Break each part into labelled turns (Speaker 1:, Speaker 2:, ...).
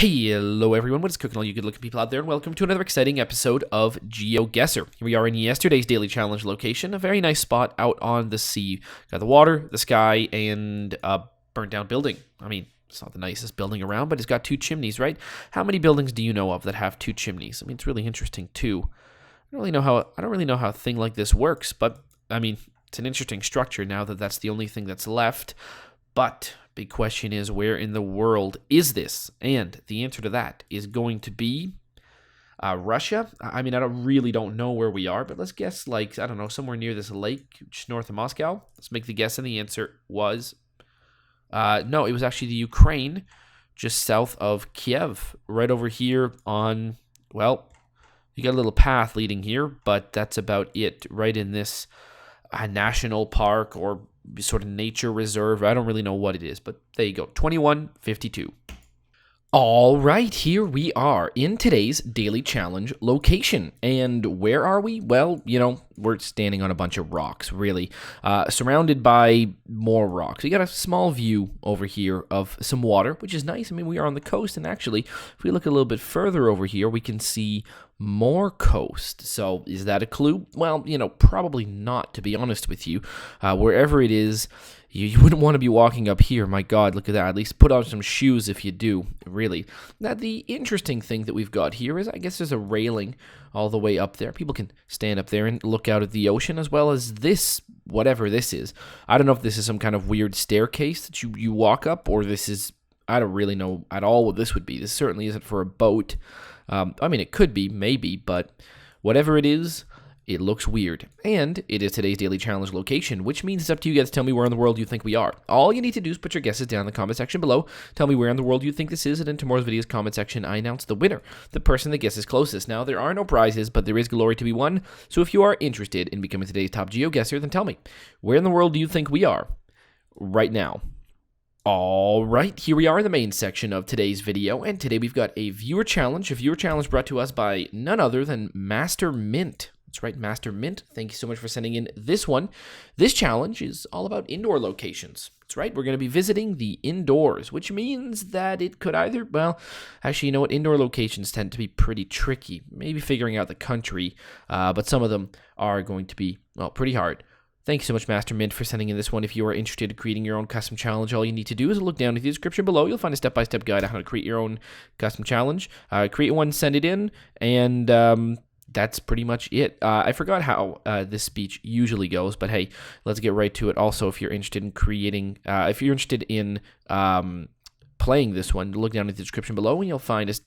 Speaker 1: Hello everyone, what is cooking all you good looking people out there, and welcome to another exciting episode of GeoGuessr. Here we are in yesterday's daily challenge location, a very nice spot out on the sea. Got the water, the sky, and a burnt down building. I mean, it's not the nicest building around, but it's got two chimneys, right? How many buildings do you know of that have two chimneys? I mean, it's really interesting too. I don't really know how a thing like this works, but I mean, it's an interesting structure now that that's the only thing that's left. But big question is, where in the world is this? And the answer to that is going to be Russia. I mean, I really don't know where we are, but let's guess, like, I don't know, somewhere near this lake, just north of Moscow. Let's make the guess, and the answer was no, it was actually the Ukraine, just south of Kiev, right over here on, well, you got a little path leading here, but that's about it, right in this national park or sort of nature reserve. I don't really know what it is, but there you go. 2152. All right, here we are in today's daily challenge location. And where are we? Well, we're standing on a bunch of rocks, really, surrounded by more rocks. We got a small view over here of some water, which is nice. I mean, we are on the coast, and actually, if we look a little bit further over here, we can see more coast. So is that a clue? Well, probably not, to be honest with you. Wherever it is, you wouldn't want to be walking up here. My God, look at that. At least put on some shoes if you do, really. Now, the interesting thing that we've got here is, I guess there's a railing all the way up there. People can stand up there and look out at the ocean, as well as this, whatever this is. I don't know if this is some kind of weird staircase that you walk up, or this is, I don't really know at all what this would be. This certainly isn't for a boat. I mean, it could be, maybe, but whatever it is, it looks weird. And it is today's daily challenge location, which means it's up to you guys to tell me where in the world you think we are. All you need to do is put your guesses down in the comment section below. Tell me where in the world you think this is, and in tomorrow's video's comment section, I announce the winner, the person that guesses closest. Now, there are no prizes, but there is glory to be won. So if you are interested in becoming today's top GeoGuessr, then tell me, where in the world do you think we are right now? All right, here we are in the main section of today's video, and today we've got a viewer challenge brought to us by none other than Master Mint. That's right, Master Mint. Thank you so much for sending in this one. This challenge is all about indoor locations. That's right, we're going to be visiting the indoors, which means that it could either, well, actually, you know what? Indoor locations tend to be pretty tricky. Maybe figuring out the country, but some of them are going to be, well, pretty hard. Thank you so much, Master Mint, for sending in this one. If you are interested in creating your own custom challenge, all you need to do is look down in the description below. You'll find a step-by-step guide on how to create your own custom challenge. Create one, send it in, and that's pretty much it. I forgot how this speech usually goes, but hey, let's get right to it. Also, if you're interested in creating, if you're interested in playing this one, look down in the description below, and you'll find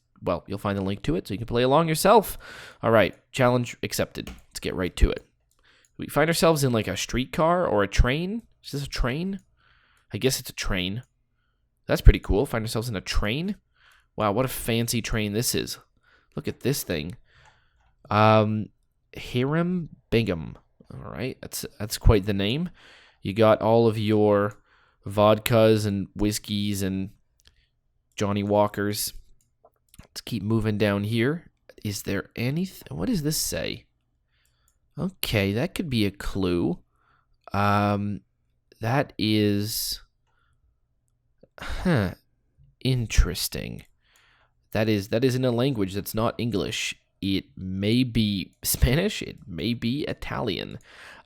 Speaker 1: you'll find the link to it, so you can play along yourself. All right, challenge accepted. Let's get right to it. We find ourselves in like a streetcar or a train. Is this a train? I guess it's a train. That's pretty cool. Find ourselves in a train. Wow, what a fancy train this is. Look at this thing. Hiram Bingham. All right, that's quite the name. You got all of your vodkas and whiskeys and Johnny Walkers. Let's keep moving down here. Is there anything? What does this say? Okay, that could be a clue. That is, interesting. That is in a language that's not English. It may be Spanish. It may be Italian.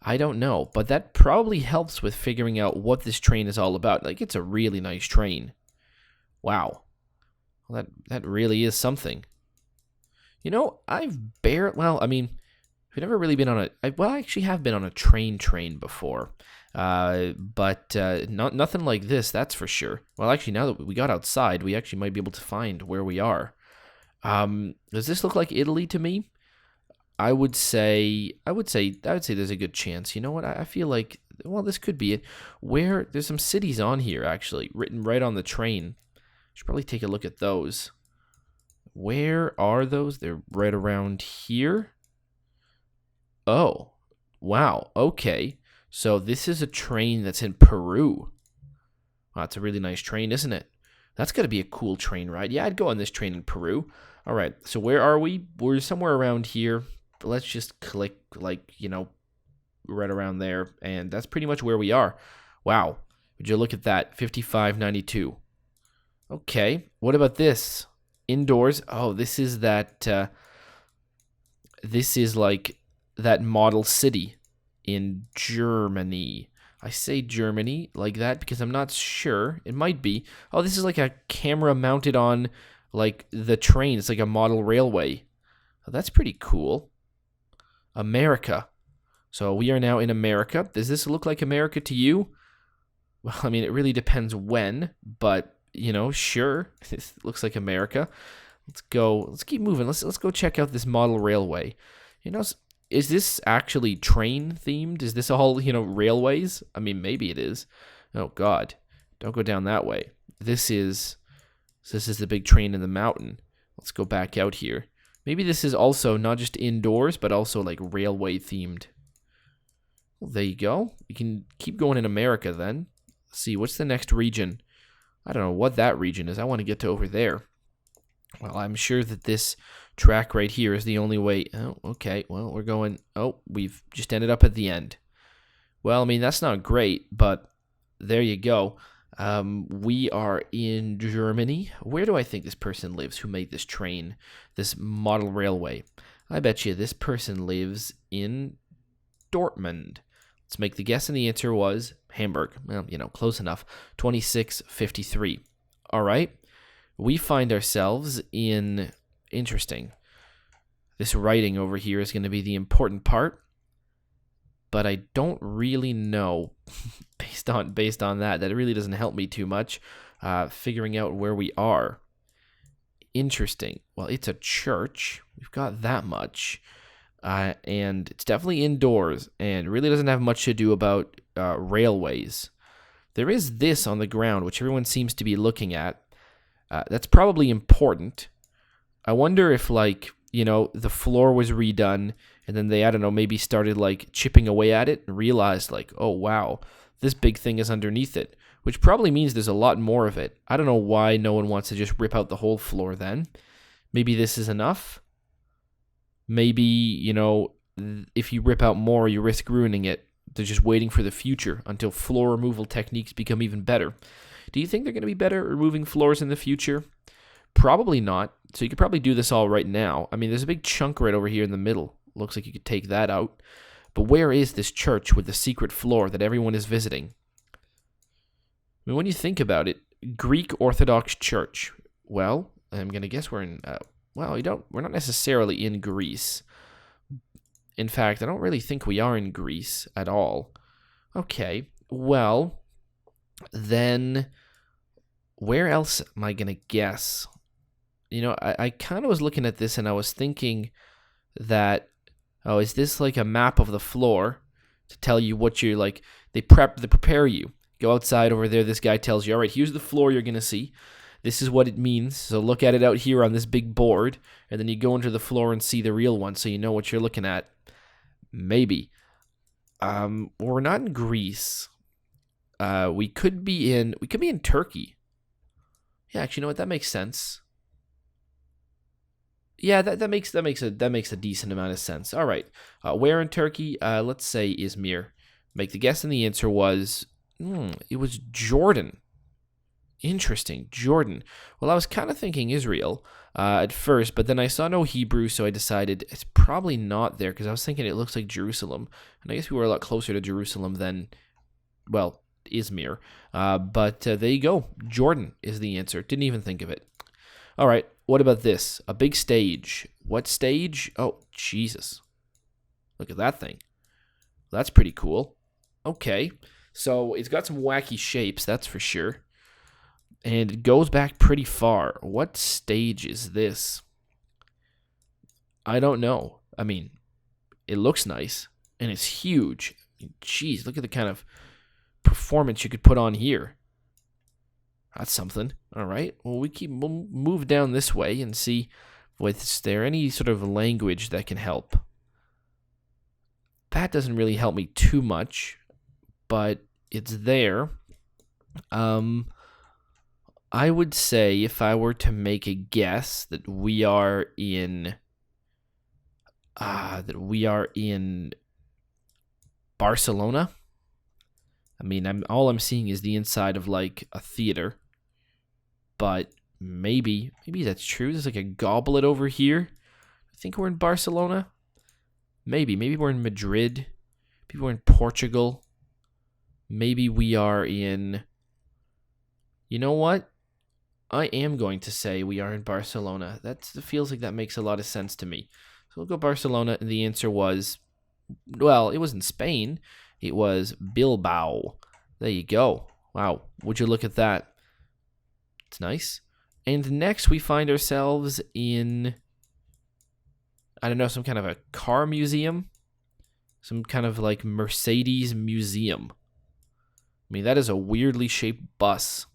Speaker 1: I don't know, but that probably helps with figuring out what this train is all about. Like, it's a really nice train. Wow. Well, that really is something. I've never really been on I actually have been on a train before, but nothing like this, that's for sure. Well, actually, now that we got outside, we actually might be able to find where we are. Does this look like Italy to me? I would say there's a good chance. You know what? I feel like, well, this could be it. There's some cities on here, actually, written right on the train. Should probably take a look at those. Where are those? They're right around here. Oh, wow. Okay. So this is a train that's in Peru. Wow, that's a really nice train, isn't it? That's got to be a cool train ride. Yeah, I'd go on this train in Peru. All right. So where are we? We're somewhere around here. But let's just click, right around there. And that's pretty much where we are. Wow. Would you look at that? 5592. Okay. What about this? Indoors. Oh, this is that. This is like that model city in Germany. I say Germany like that because I'm not sure. It might be. Oh, this is like a camera mounted on like the train. It's like a model railway. Oh, that's pretty cool. America. So we are now in America. Does this look like America to you? Well, I mean, it really depends when, but you know, sure, this looks like America. Let's go. Let's keep moving. Let's go check out this model railway. You know, is this actually train themed? Is this all, you know, railways? I mean, maybe it is. Oh God, don't go down that way. This is the big train in the mountain. Let's go back out here. Maybe this is also not just indoors, but also like railway themed. Well, there you go. You can keep going in America then. Let's see, what's the next region? I don't know what that region is. I want to get to over there. Well, I'm sure that this track right here is the only way. Oh, okay. Well, we're going. Oh, we've just ended up at the end. Well, I mean, that's not great, but there you go. We are in Germany. Where do I think this person lives who made this train, this model railway? I bet you this person lives in Dortmund. Let's make the guess, and the answer was Hamburg. Well, you know, close enough. 2653. All right. We find ourselves in, interesting, this writing over here is going to be the important part, but I don't really know based on that it really doesn't help me too much figuring out where we are. Interesting. Well, it's a church. We've got that much. And it's definitely indoors and really doesn't have much to do about railways. There is this on the ground, which everyone seems to be looking at. That's probably important. I wonder if, like, you know, the floor was redone and then they, I don't know, maybe started like chipping away at it and realized like, oh, wow, this big thing is underneath it, which probably means there's a lot more of it. I don't know why no one wants to just rip out the whole floor then. Maybe this is enough. Maybe, you know, if you rip out more, you risk ruining it. They're just waiting for the future until floor removal techniques become even better. Do you think they're going to be better at removing floors in the future? Probably not. So you could probably do this all right now. I mean, there's a big chunk right over here in the middle. Looks like you could take that out. But where is this church with the secret floor that everyone is visiting? I mean, when you think about it, Greek Orthodox Church. Well, I'm going to guess we're in... we're not necessarily in Greece. In fact, I don't really think we are in Greece at all. Okay, well... Then, where else am I going to guess? You know, I kind of was looking at this and I was thinking that, oh, is this like a map of the floor to tell you what you're like, they prepare you. Go outside over there, this guy tells you, all right, here's the floor you're going to see. This is what it means, so look at it out here on this big board, and then you go into the floor and see the real one so you know what you're looking at. Maybe. We're not in Greece. We could be in Turkey. Yeah, actually, you know what? That makes sense. Yeah, that makes a decent amount of sense. All right, where in Turkey? Let's say Izmir. Make the guess, and the answer was it was Jordan. Interesting, Jordan. Well, I was kind of thinking Israel at first, but then I saw no Hebrew, so I decided it's probably not there because I was thinking it looks like Jerusalem, and I guess we were a lot closer to Jerusalem than, well, Izmir. But there you go. Jordan is the answer. Didn't even think of it. All right. What about this? A big stage. What stage? Oh, Jesus. Look at that thing. That's pretty cool. Okay. So it's got some wacky shapes, that's for sure. And it goes back pretty far. What stage is this? I don't know. I mean, it looks nice. And it's huge. Jeez, look at the kind of performance you could put on here. That's something. All right. Well, we'll move down this way and see is there any sort of language that can help. That doesn't really help me too much, but it's there. I would say if I were to make a guess that we are in Barcelona. I mean, all I'm seeing is the inside of like a theater, but Maybe that's true. There's like a goblet over here. I think we're in Barcelona. Maybe we're in Madrid. Maybe we're in Portugal. Maybe we are in... You know what? I am going to say we are in Barcelona. It feels like that makes a lot of sense to me. So we'll go Barcelona, and the answer was... Well, it wasn't Spain. It was Bilbao. There you go. Wow, would you look at that? It's nice. And next we find ourselves in... I don't know, some kind of a car museum? Some kind of like Mercedes museum. I mean, that is a weirdly shaped bus.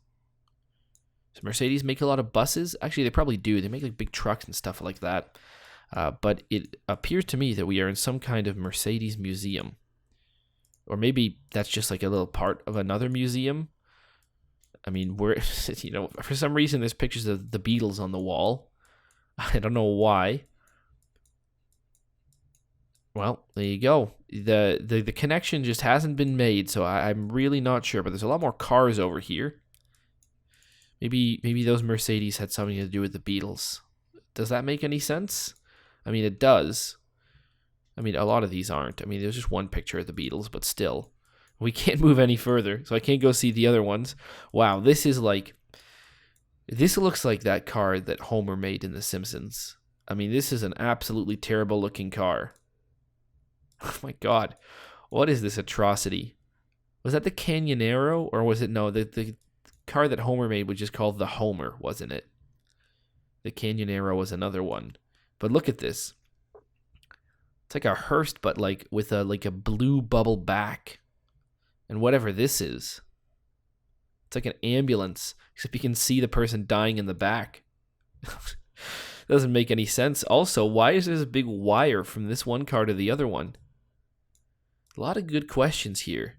Speaker 1: Does Mercedes make a lot of buses? Actually, they probably do. They make like big trucks and stuff like that. But it appears to me that we are in some kind of Mercedes museum. Or maybe that's just like a little part of another museum. I mean, we're, for some reason there's pictures of the Beatles on the wall. I don't know why. Well, there you go. The connection just hasn't been made, so I'm really not sure. But there's a lot more cars over here. Maybe those Mercedes had something to do with the Beatles. Does that make any sense? I mean, it does. I mean, a lot of these aren't. I mean, there's just one picture of the Beatles, but still. We can't move any further, so I can't go see the other ones. Wow, this looks like that car that Homer made in The Simpsons. I mean, this is an absolutely terrible looking car. Oh my god. What is this atrocity? Was that the Canyonero? Or was it, no, the car that Homer made was just called the Homer, wasn't it? The Canyonero was another one. But look at this. It's like a hearse, but like with a blue bubble back. And whatever this is. It's like an ambulance, except you can see the person dying in the back. Doesn't make any sense. Also, why is there a big wire from this one car to the other one? A lot of good questions here.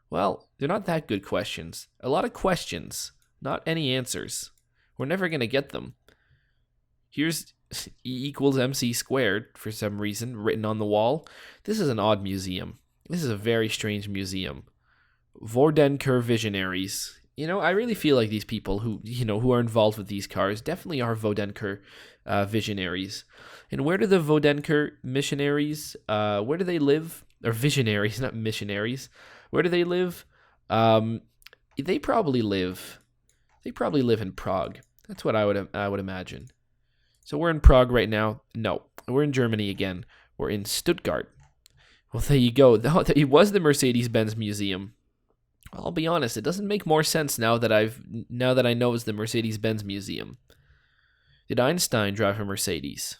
Speaker 1: Well, they're not that good questions. A lot of questions, not any answers. We're never going to get them. Here's E = MC squared for some reason written on the wall. This is an odd museum. This is a very strange museum. Vordenker Visionaries. I really feel like these people who are involved with these cars definitely are Vordenker visionaries. And where do the Vordenker missionaries, where do they live? Or visionaries, not missionaries. Where do they live? They probably live in Prague. That's what I would imagine. So we're in Prague right now. No, we're in Germany again. We're in Stuttgart. Well, there you go. It was the Mercedes-Benz Museum. I'll be honest, it doesn't make more sense now that I know it's the Mercedes-Benz Museum. Did Einstein drive a Mercedes?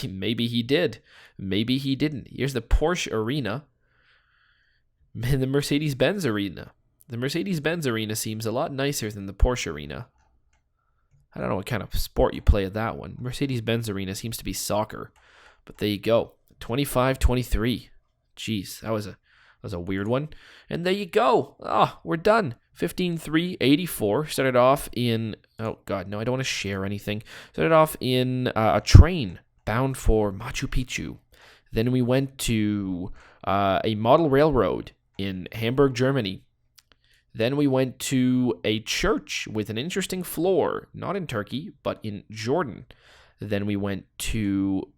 Speaker 1: Maybe he did. Maybe he didn't. Here's the Porsche Arena and the Mercedes-Benz Arena. The Mercedes-Benz Arena seems a lot nicer than the Porsche Arena. I don't know what kind of sport you play at that one. Mercedes-Benz Arena seems to be soccer. But there you go. 25-23. Jeez, that was a weird one. And there you go. We're done. 15-3-84. Started off in... Oh, God, no, I don't want to share anything. Started off in a train bound for Machu Picchu. Then we went to a model railroad in Hamburg, Germany. Then we went to a church with an interesting floor, not in Turkey, but in Jordan. Then we went to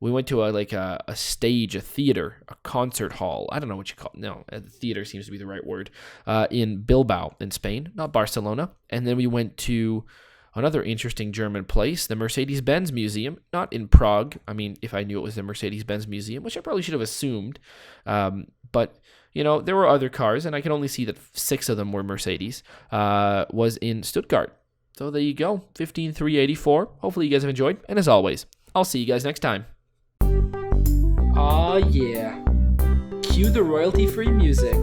Speaker 1: a stage, a theater, a concert hall. I don't know what you call it. No, a theater seems to be the right word. In Bilbao, in Spain, not Barcelona. And then we went to another interesting German place, the Mercedes-Benz Museum, not in Prague. I mean, if I knew it was the Mercedes-Benz Museum, which I probably should have assumed. But, there were other cars, and I can only see that 6 of them were Mercedes, was in Stuttgart. So there you go, 15-3-84. Hopefully you guys have enjoyed. And as always, I'll see you guys next time.
Speaker 2: Aw, yeah. Cue the royalty-free music.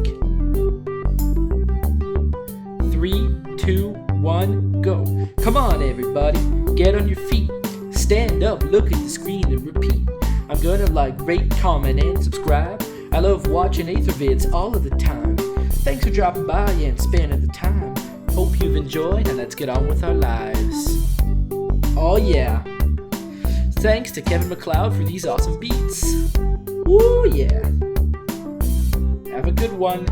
Speaker 2: 3, 2, 1, go. Come on, everybody. Get on your feet. Stand up, look at the screen, and repeat. I'm gonna rate, comment, and subscribe. I love watching Ather vids all of the time. Thanks for dropping by and spending the time. Hope you've enjoyed, and let's get on with our lives. Oh, yeah. Thanks to Kevin MacLeod for these awesome beats. Woo, yeah. Have a good one.